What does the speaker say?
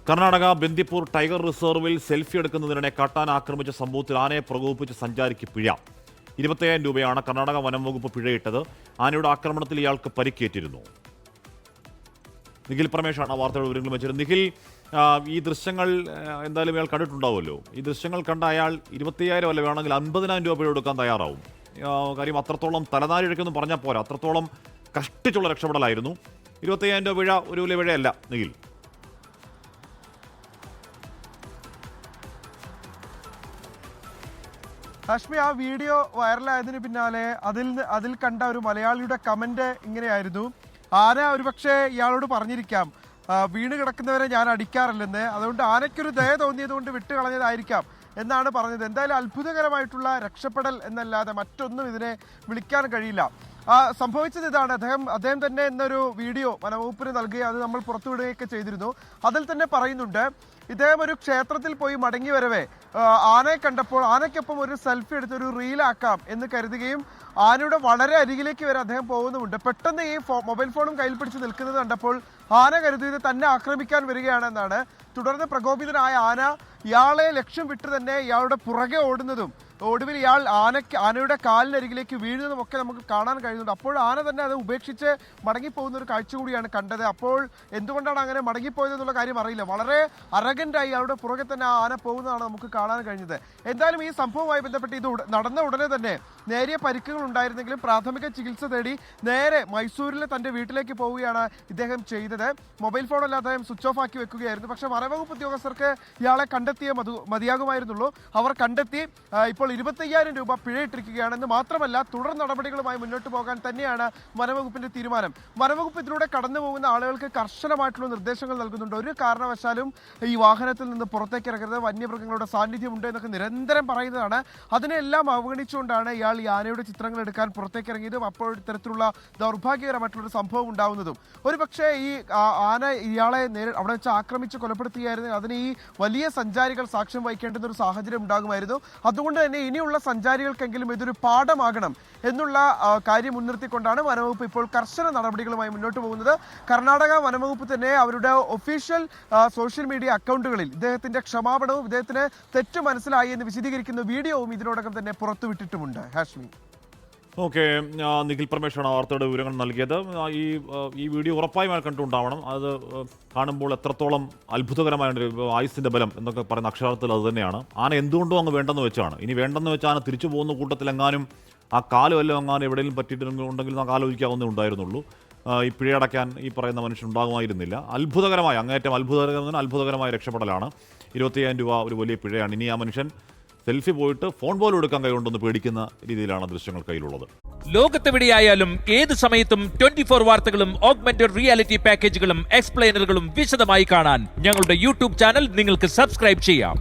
Karnataka Bandipur tiger റിസർവിൽ selfie എടുക്കുന്നതിനിടെ കാട്ടാന ആക്രമിച്ച സംഭവത്തിൽ ആനയെ പ്രകോപിപ്പിച്ച സഞ്ചാരിക്ക് പിഴ 25,000 രൂപയാണ് കർണാടക വനം വകുപ്പ് പിഴയിട്ടത്. ആനയുടെ ആക്രമണത്തിൽ ഇയാൾക്ക് പരിക്കേറ്റിരുന്നു. നിഖിൽ പ്രമേഷാണ് വാർത്തയുടെ വിവരങ്ങൾ വെച്ചത്. നിഖിൽ, ഈ ദൃശ്യങ്ങൾ എന്തായാലും ഇയാൾ കണ്ടിട്ടുണ്ടാവുമല്ലോ. ഈ ദൃശ്യങ്ങൾ കണ്ട അയാൾ 25,000 അല്ല, വേണമെങ്കിൽ 50,000 രൂപ പിഴ കൊടുക്കാൻ തയ്യാറാവും. കാര്യം അത്രത്തോളം തലനാരിഴക്കെന്ന് പറഞ്ഞാൽ പോരാ, അത്രത്തോളം കഷ്ടിച്ചുള്ള രക്ഷപ്പെടലായിരുന്നു. 25,000 രൂപ പിഴ ഒരു വലിയ പിഴയല്ല നിഖിൽ. ഹാഷ്മി, ആ വീഡിയോ വൈറലായതിന് പിന്നാലെ അതിൽ കണ്ട ഒരു മലയാളിയുടെ കമന്റ് ഇങ്ങനെയായിരുന്നു: ആന ഒരുപക്ഷെ ഇയാളോട് പറഞ്ഞിരിക്കാം, വീണ് കിടക്കുന്നവരെ ഞാൻ അടിക്കാറില്ലെന്ന്, അതുകൊണ്ട് ആനയ്ക്കൊരു ദയ തോന്നിയത് കൊണ്ട് വിട്ടുകളഞ്ഞതായിരിക്കാം എന്നാണ് പറഞ്ഞത്. എന്തായാലും അത്ഭുതകരമായിട്ടുള്ള രക്ഷപ്പെടൽ എന്നല്ലാതെ മറ്റൊന്നും ഇതിനെ വിളിക്കാൻ കഴിയില്ല. സംഭവിച്ചത് ഇതാണ്. അദ്ദേഹം തന്നെ എന്നൊരു വീഡിയോ വനവകുപ്പിന് നൽകുകയും അത് നമ്മൾ പുറത്തുവിടുകയൊക്കെ ചെയ്തിരുന്നു. അതിൽ തന്നെ പറയുന്നുണ്ട്, ഇദ്ദേഹം ഒരു ക്ഷേത്രത്തിൽ പോയി മടങ്ങി വരവേ ആനയെ കണ്ടപ്പോൾ ആനയ്ക്കൊപ്പം ഒരു സെൽഫി എടുത്ത് ഒരു റീലാക്കാം എന്ന് കരുതുകയും ആനയുടെ വളരെ അരികിലേക്ക് വരെ അദ്ദേഹം പോകുന്നുമുണ്ട്. പെട്ടെന്ന് ഈ മൊബൈൽ ഫോണും കയ്യിൽ പിടിച്ച് നിൽക്കുന്നത് കണ്ടപ്പോൾ ആന കരുതിയത് തന്നെ ആക്രമിക്കാൻ വരികയാണെന്നാണ്. തുടർന്ന് പ്രകോപിതനായ ആന ഇയാളെ ലക്ഷ്യം വിട്ട് തന്നെ ഇയാളുടെ പുറകെ ഓടുന്നതും ഒടുവിൽ ഇയാൾ ആനയുടെ കാലിനരികിലേക്ക് വീഴുന്നതും ഒക്കെ നമുക്ക് കാണാൻ കഴിയുന്നുണ്ട്. അപ്പോൾ ആന തന്നെ അത് ഉപേക്ഷിച്ച് മടങ്ങിപ്പോകുന്ന ഒരു കാഴ്ച കൂടിയാണ് കണ്ടത്. അപ്പോൾ എന്തുകൊണ്ടാണ് അങ്ങനെ മടങ്ങിപ്പോയതെന്നുള്ള കാര്യം അറിയില്ല. വളരെ അരഗന്റായി ഇയാളുടെ പുറകെ തന്നെ ആന പോകുന്നതാണ് നമുക്ക് കാണാൻ കഴിഞ്ഞത്. എന്തായാലും ഈ സംഭവവുമായി ബന്ധപ്പെട്ട് ഇത് നടന്ന ഉടനെ തന്നെ നേരിയ പരിക്കുകൾ ഉണ്ടായിരുന്നെങ്കിലും പ്രാഥമിക ചികിത്സ തേടി നേരെ മൈസൂരിലെ തന്റെ വീട്ടിലേക്ക് പോവുകയാണ് ഇദ്ദേഹം ചെയ്തത്. മൊബൈൽ ഫോണെല്ലാം അദ്ദേഹം സ്വിച്ച് ഓഫ് ആക്കി വെക്കുകയായിരുന്നു. പക്ഷേ വനവകുപ്പ് ഉദ്യോഗസ്ഥർക്ക് ഇയാളെ കണ്ടെത്തിയേ മതിയാകുമായിരുന്നുള്ളൂ. അവർ കണ്ടെത്തി ഇപ്പോൾ 25,000 രൂപ പിഴയിട്ടിരിക്കുകയാണെന്ന് മാത്രമല്ല, തുടർ നടപടികളുമായി മുന്നോട്ട് പോകാൻ തന്നെയാണ് വനവകുപ്പിന്റെ തീരുമാനം. വനവകുപ്പ് ഇതിലൂടെ കടന്നു പോകുന്ന ആളുകൾക്ക് കർശനമായിട്ടുള്ള നിർദ്ദേശങ്ങൾ നൽകുന്നുണ്ട്. ഒരു കാരണവശാലും ഈ വാഹനത്തിൽ നിന്ന് പുറത്തേക്ക് ഇറങ്ങരുത്, വന്യമൃഗങ്ങളുടെ സാന്നിധ്യമുണ്ട് എന്നൊക്കെ നിരന്തരം പറയുന്നതാണ്. അതിനെല്ലാം അവഗണിച്ചുകൊണ്ടാണ് ഇയാൾ ഈ ആനയുടെ ചിത്രങ്ങൾ എടുക്കാൻ പുറത്തേക്ക് ഇറങ്ങിയതും അപ്പോൾ ഇത്തരത്തിലുള്ള ദൗർഭാഗ്യകരമായിട്ടുള്ളൊരു സംഭവം ഉണ്ടാവുന്നതും. ഒരു പക്ഷേ ഈ ആന ഇയാളെ അവിടെ വെച്ച് ആക്രമിച്ച് കൊലപ്പെടുത്തുകയായിരുന്നു, അതിന് ഈ വലിയ സഞ്ചാരികൾ സാക്ഷ്യം വഹിക്കേണ്ടുന്ന ഒരു സാഹചര്യം ഉണ്ടാകുമായിരുന്നു. അതുകൊണ്ട് തന്നെ ഇനിയുള്ള സഞ്ചാരികൾക്കെങ്കിലും ഇതൊരു പാഠമാകണം എന്നുള്ള കാര്യം മുൻനിർത്തിക്കൊണ്ടാണ് വനവകുപ്പ് ഇപ്പോൾ കർശന നടപടികളുമായി മുന്നോട്ട് പോകുന്നത്. കർണാടക വനവകുപ്പ് തന്നെ അവരുടെ ഒഫീഷ്യൽ സോഷ്യൽ മീഡിയ അക്കൗണ്ടുകളിൽ ഇദ്ദേഹത്തിന്റെ ക്ഷമാപണവും ഇദ്ദേഹത്തിന് തെറ്റ് മനസ്സിലായി എന്ന് വിശദീകരിക്കുന്ന വീഡിയോവും ഇതിനോടകം തന്നെ പുറത്തുവിട്ടിട്ടുമുണ്ട്. ഹാഷ്മി. ഓക്കെ, നിഖിൽ പ്രമേഷാണ് വാർത്തയുടെ വിവരങ്ങൾ നൽകിയത്. ഈ വീഡിയോ ഉറപ്പായും കണ്ടുണ്ടാവണം. അത് കാണുമ്പോൾ എത്രത്തോളം അത്ഭുതകരമായ ആയുസിന്റെ ബലം എന്നൊക്കെ പറയുന്ന അക്ഷരാർത്ഥത്തിൽ അത് തന്നെയാണ്. ആന എന്തുകൊണ്ടും അങ്ങ് വേണ്ടെന്ന് വെച്ചാണ്. ഇനി വേണ്ടെന്ന് വെച്ചാൽ ആന തിരിച്ചു പോകുന്ന കൂട്ടത്തിൽ എങ്ങാനും ആ കാലം എല്ലാം എങ്ങാനും എവിടെയെങ്കിലും പറ്റിയിട്ടുണ്ടെങ്കിൽ ആ ആലോചിക്കാവുന്നേ ഉണ്ടായിരുന്നുള്ളൂ. ഈ പിഴയടയ്ക്കാൻ ഈ പറയുന്ന മനുഷ്യൻ ഉണ്ടാകുമായിരുന്നില്ല. അത്ഭുതകരമായ, അങ്ങേറ്റം അത്ഭുതകരമായ രക്ഷപ്പെടലാണ്. 25,000 രൂപ ഒരു വലിയ പിഴയാണ്. ഇനി ആ മനുഷ്യൻ സെൽഫി പോയിട്ട് ഫോൺ പോലും എടുക്കാൻ കൈകൊണ്ടെന്ന് പേടിക്കുന്ന രീതിയിലാണ് ദൃശ്യങ്ങൾ കയ്യിലുള്ളത്. ലോകത്തെവിടെയായാലും ഏത് സമയത്തും 24 വാർത്തകളും ഓഗ്മെന്റഡ് റിയാലിറ്റി പാക്കേജുകളും എക്സ്പ്ലെയിനറുകളും വിശദമായി കാണാൻ ഞങ്ങളുടെ യൂട്യൂബ് ചാനൽ നിങ്ങൾക്ക് സബ്സ്ക്രൈബ് ചെയ്യാം.